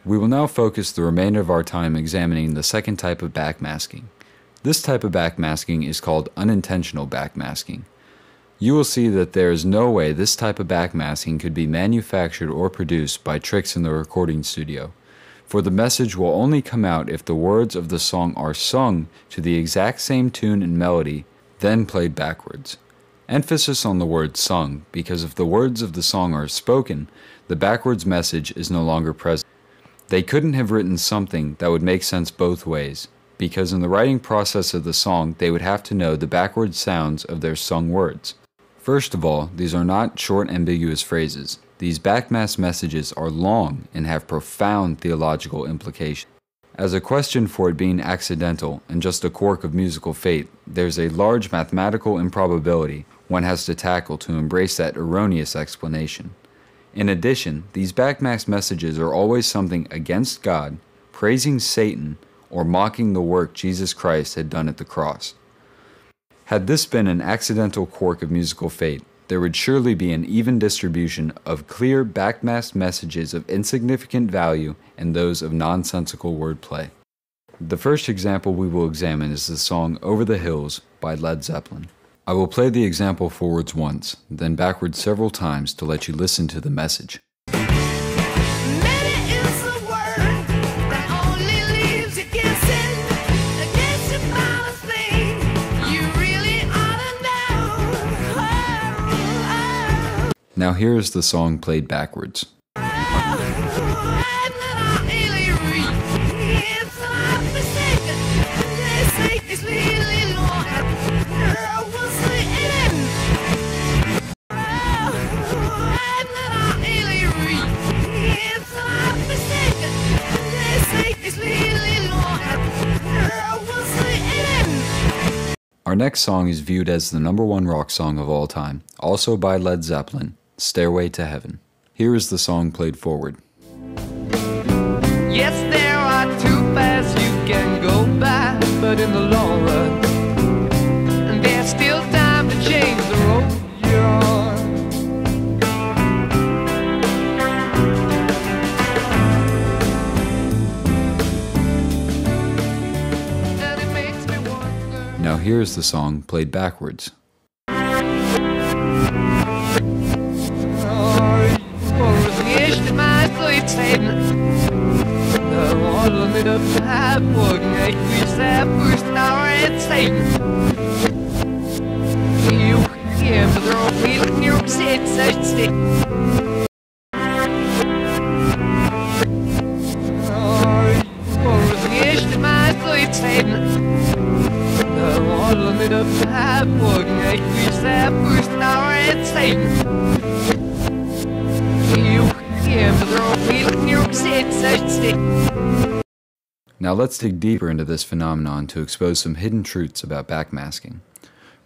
We will now focus the remainder of our time examining the second type of backmasking. This type of backmasking is called unintentional backmasking. You will see that there is no way this type of backmasking could be manufactured or produced by tricks in the recording studio, for the message will only come out if the words of the song are sung to the exact same tune and melody, then played backwards. Emphasis on the word sung, because if the words of the song are spoken, the backwards message is no longer present. They couldn't have written something that would make sense both ways, because in the writing process of the song they would have to know the backwards sounds of their sung words. First of all, these are not short ambiguous phrases. These backmasked messages are long and have profound theological implications. As a question for it being accidental and just a quirk of musical fate, there's a large mathematical improbability one has to tackle to embrace that erroneous explanation. In addition, these backmasked messages are always something against God, praising Satan, or mocking the work Jesus Christ had done at the cross. Had this been an accidental quirk of musical fate, there would surely be an even distribution of clear backmasked messages of insignificant value and those of nonsensical wordplay. The first example we will examine is the song Over the Hills by Led Zeppelin. I will play the example forwards once, then backwards several times to let you listen to the message. Now here is the song played backwards. Our next song is viewed as the #1 rock song of all time, also by Led Zeppelin, Stairway to Heaven. Here is the song played forward. Yes, there are two paths you can go by, but in the long run, there's still time to change the road you're on. And it makes me wonder. Now here is the song played backwards. Now let's dig deeper into this phenomenon to expose some hidden truths about backmasking.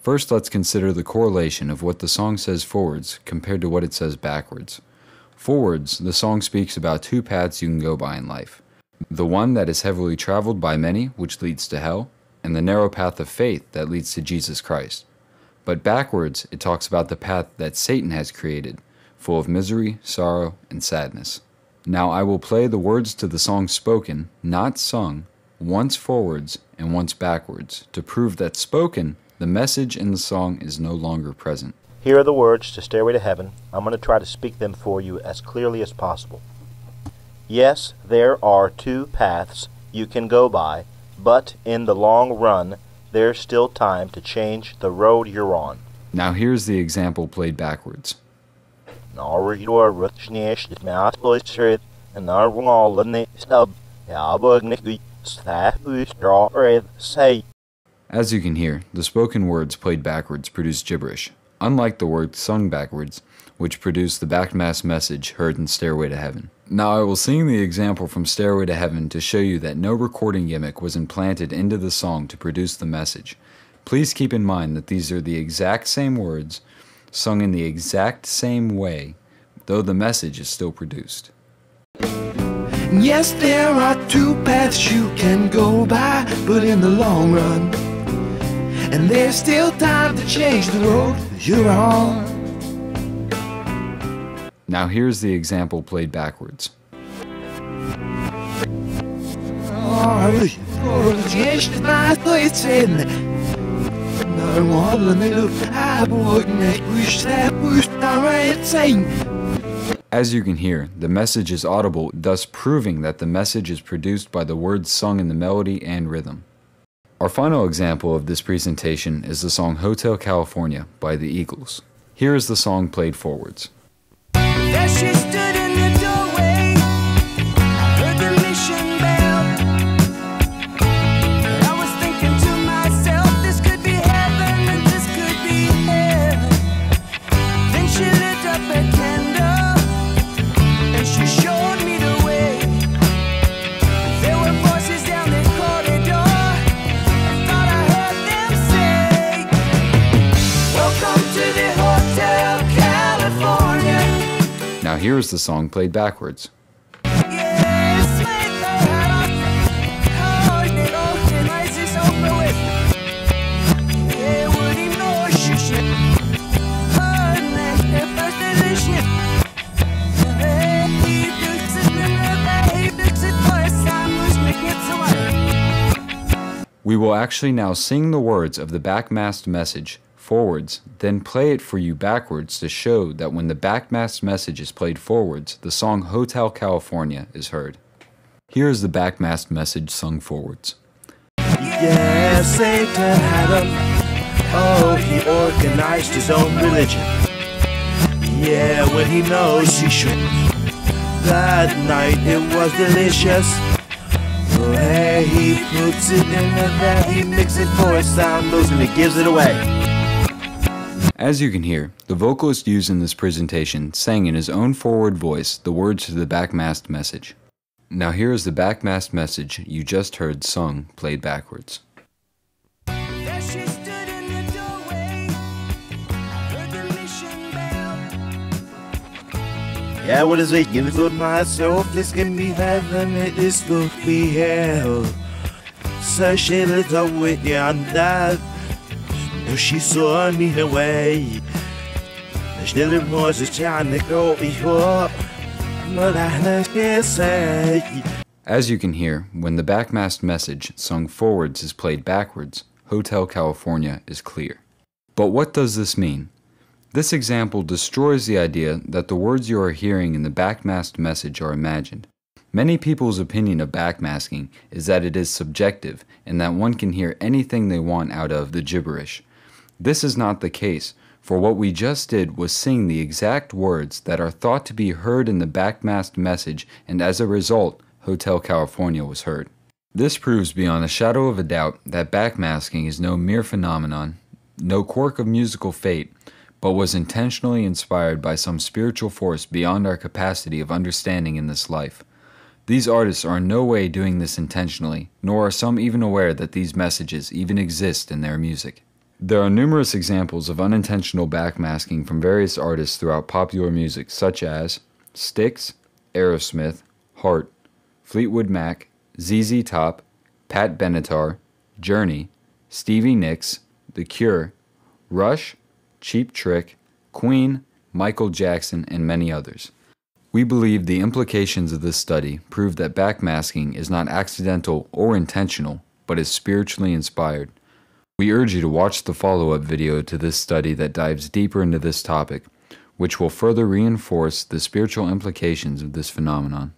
First, let's consider the correlation of what the song says forwards compared to what it says backwards. Forwards, the song speaks about two paths you can go by in life. The one that is heavily traveled by many, which leads to hell, and the narrow path of faith that leads to Jesus Christ. But backwards, it talks about the path that Satan has created, full of misery, sorrow, and sadness. Now I will play the words to the song spoken, not sung, once forwards and once backwards, to prove that spoken, the message in the song is no longer present. Here are the words to Stairway to Heaven. I'm going to try to speak them for you as clearly as possible. Yes, there are two paths you can go by, but in the long run, there's still time to change the road you're on. Now here's the example played backwards. As you can hear, the spoken words played backwards produce gibberish, unlike the words sung backwards, which produce the backmasked message heard in Stairway to Heaven. Now I will sing the example from Stairway to Heaven to show you that no recording gimmick was implanted into the song to produce the message. Please keep in mind that these are the exact same words, sung in the exact same way, though the message is still produced. Yes, there are two paths you can go by, but in the long run, and there's still time to change the road you're on. Now here's the example played backwards. As you can hear, the message is audible, thus proving that the message is produced by the words sung in the melody and rhythm. Our final example of this presentation is the song Hotel California by the Eagles. Here is the song played forwards. There she stood in the doorway, I heard the mission bell. And I was thinking to myself, this could be heaven and this could be hell. Then she lit up a candle and she showed me the way. There were voices down the corridor, I thought I heard them say, welcome to the Hotel California. Now here is the song played backwards. We will actually now sing the words of the backmasked message forwards, then play it for you backwards to show that when the backmasked message is played forwards, the song Hotel California is heard. Here is the backmasked message sung forwards. Yeah, Satan had him. Oh, he organized his own religion. Yeah, when he knows he shouldn't. That night it was delicious. Oh, hey, he puts it in that he mixes it for a sound, goes and he gives it away. As you can hear, the vocalist used in this presentation sang in his own forward voice the words to the backmasked message. Now here is the backmasked message you just heard sung played backwards. There she stood in the doorway, I heard the mission bell. Yeah, what is it? Give it to myself, this can be heaven, it is to be hell. So she lit up with you on that. She saw me away. Still was a trying to go before, but I can't say. As you can hear, when the backmasked message sung forwards is played backwards, Hotel California is clear. But what does this mean? This example destroys the idea that the words you are hearing in the backmasked message are imagined. Many people's opinion of backmasking is that it is subjective and that one can hear anything they want out of the gibberish. This is not the case, for what we just did was sing the exact words that are thought to be heard in the backmasked message, and as a result, Hotel California was heard. This proves beyond a shadow of a doubt that backmasking is no mere phenomenon, no quirk of musical fate, but was intentionally inspired by some spiritual force beyond our capacity of understanding in this life. These artists are in no way doing this intentionally, nor are some even aware that these messages even exist in their music. There are numerous examples of unintentional backmasking from various artists throughout popular music, such as Styx, Aerosmith, Heart, Fleetwood Mac, ZZ Top, Pat Benatar, Journey, Stevie Nicks, The Cure, Rush, Cheap Trick, Queen, Michael Jackson, and many others. We believe the implications of this study prove that backmasking is not accidental or intentional, but is spiritually inspired. We urge you to watch the follow-up video to this study that dives deeper into this topic, which will further reinforce the spiritual implications of this phenomenon.